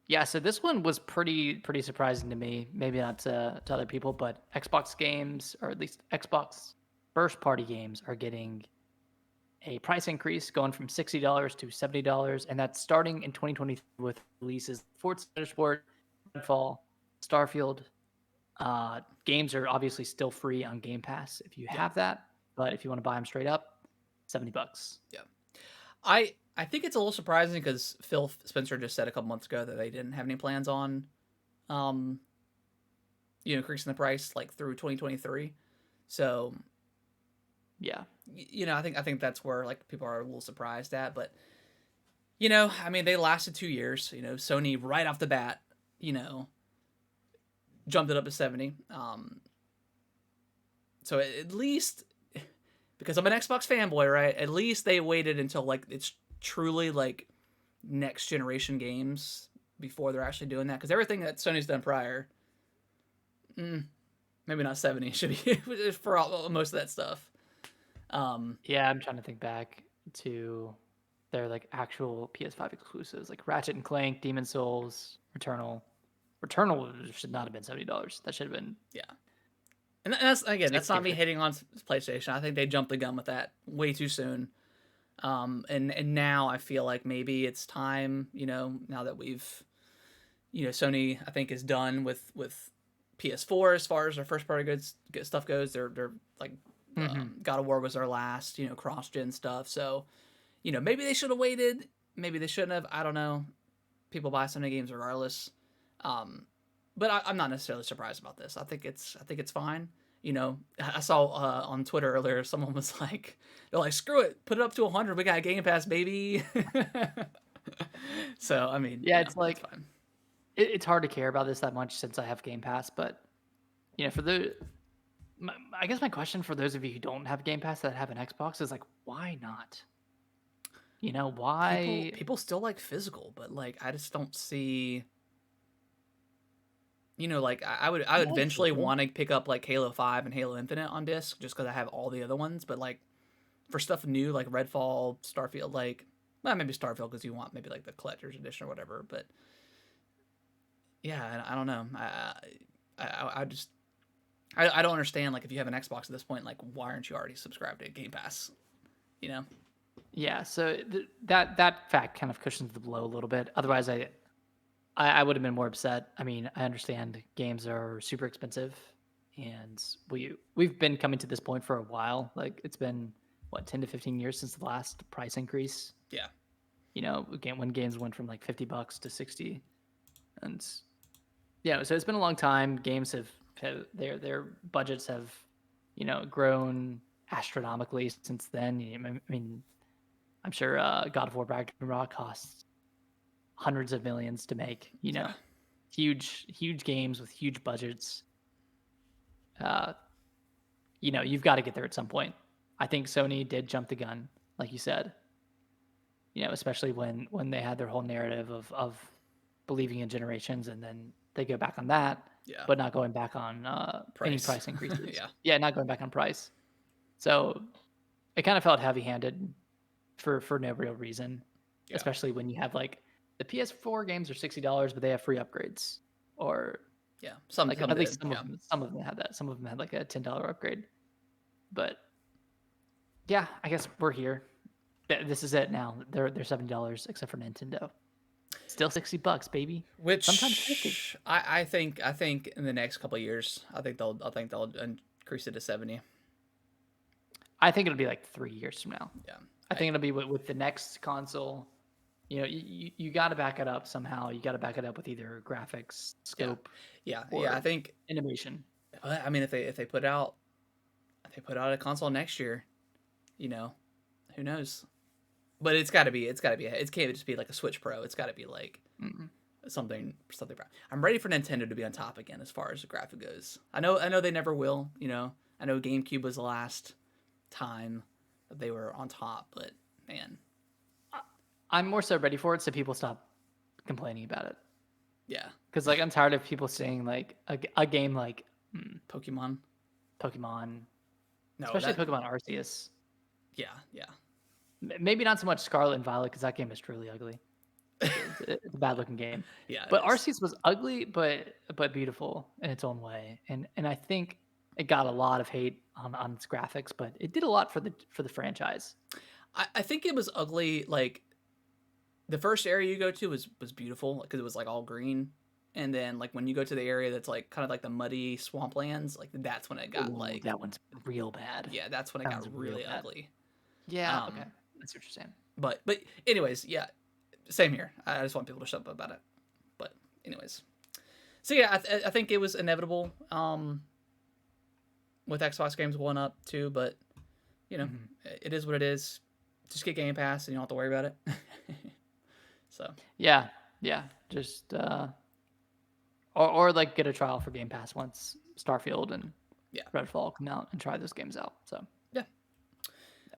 Yeah, so this one was pretty surprising to me. Maybe not to other people, but Xbox games, or at least Xbox first party games, are getting a price increase going from $60 to $70, and that's starting in 2020 with releases Forza Motorsport, Redfall, Starfield. Games are obviously still free on Game Pass if you Yeah, have that, but if you want to buy them straight up, $70. yeah. I think it's a little surprising because Phil Spencer just said a couple months ago that they didn't have any plans on um increasing the price like through 2023. So Yeah. I think that's where like people are a little surprised at, but I mean, they lasted 2 years. Sony right off the bat, you know, jumped it up to 70. So at least because I'm an Xbox fanboy, right? At least they waited until like it's truly like next generation games before they're actually doing that. Because everything that Sony's done prior, maybe not 70 should be for most of that stuff. Um, Yeah, I'm trying to think back to their like actual PS5 exclusives, like Ratchet and Clank, Demon Souls, Returnal. Returnal should not have been $70. That should have been yeah, and that's again, that's 60 not or me 50. hitting on PlayStation. I think they jumped the gun with that way too soon. And now I feel like maybe it's time. Now that we've Sony I think is done with PS4 as far as their first party goods stuff goes. They're like Hmm. God of War was their last cross gen stuff. So maybe they should have waited. Maybe they shouldn't have. I don't know. People buy Sony games regardless. Um, but I'm not necessarily surprised about this. I think it's fine. I saw on Twitter earlier someone was like, they're like, screw it, put it up to 100. We got Game Pass, baby. So I mean, Yeah, it's it's like fine. it's hard to care about this that much since I have Game Pass, but for I guess my question for those of you who don't have Game Pass that have an Xbox is like, why not? People Why? people still like physical, but like I just don't see. Like I would I like eventually physical. want to pick up like Halo 5 and Halo Infinite on disc just because I have all the other ones. But like for stuff new like Redfall, Starfield, like well maybe Starfield because you want maybe like the collector's edition or whatever. But yeah, I don't know. I just I don't understand like if you have an Xbox at this point, like why aren't you already subscribed to Game Pass? You know? Yeah, so that fact kind of cushions the blow a little bit. Otherwise, I would have been more upset. I mean, I understand games are super expensive, and we've been coming to this point for a while. Like it's been what 10 to 15 years since the last price increase. Yeah, Again, when games went from like $50 to 60, and yeah, so it's been a long time. Games have their budgets have grown astronomically since then. I mean, I'm sure God of War Ragnarok costs hundreds of millions to make. yeah, Huge games with huge budgets. Uh, you've got to get there at some point. I think Sony did jump the gun, like you said. Especially when they had their whole narrative of believing in generations, and then they go back on that, yeah. but not going back on any Price. price increases. Yeah, Yeah, not going back on price. So it kind of felt heavy-handed for no real reason, yeah, especially when you have like the PS4 games are $60, but they have free upgrades, or yeah. Some like some at least did. Yeah, some of them had that. Some of them had like a $10 upgrade. But yeah, I guess we're here. This is it now. They're $70 except for Nintendo. Still $60, baby. Sometimes 50. which I think in the next couple of years, I think they'll increase it to 70. I think it'll be like 3 years from now. Yeah, I think it'll be with the next console. You got to back it up somehow. You got to back it up with either graphics, yeah, scope, yeah. I or think. innovation. I mean, if they put out a console next year, you know, who knows? But it's got to be it can't just be like a Switch Pro. It's got to be like Mm. something. I'm ready for Nintendo to be on top again as far as the graphic goes. I know they never will. I know GameCube was the last time that they were on top, but man, I'm more so ready for it so people stop complaining about it. yeah, Because like I'm tired of people saying like a game like Pokemon. Pokemon, No, especially that Pokemon Arceus. yeah, yeah. Maybe not so much Scarlet and Violet because that game is truly ugly. It's a bad looking game. Yeah, it But is. Arceus was ugly, but beautiful in its own way, and I think it got a lot of hate on its graphics, but it did a lot for the franchise. I think it was ugly. Like the first area you go to was beautiful because it was like all green, and then like when you go to the area that's like kind of like the muddy swamplands, like that's when it got Ooh, like that one's real bad. yeah, that's when it That one's got real really bad. ugly. Yeah, okay. Um, That's what you're saying. but anyways, yeah, same here. I just want people to shut up about it. But anyways, so yeah, I think it was inevitable. With Xbox games going up too, but you know, Mhm. it is what it is. Just get Game Pass and you don't have to worry about it. So Yeah, yeah. Just or like get a trial for Game Pass once Starfield and yeah, Redfall come out and try those games out. So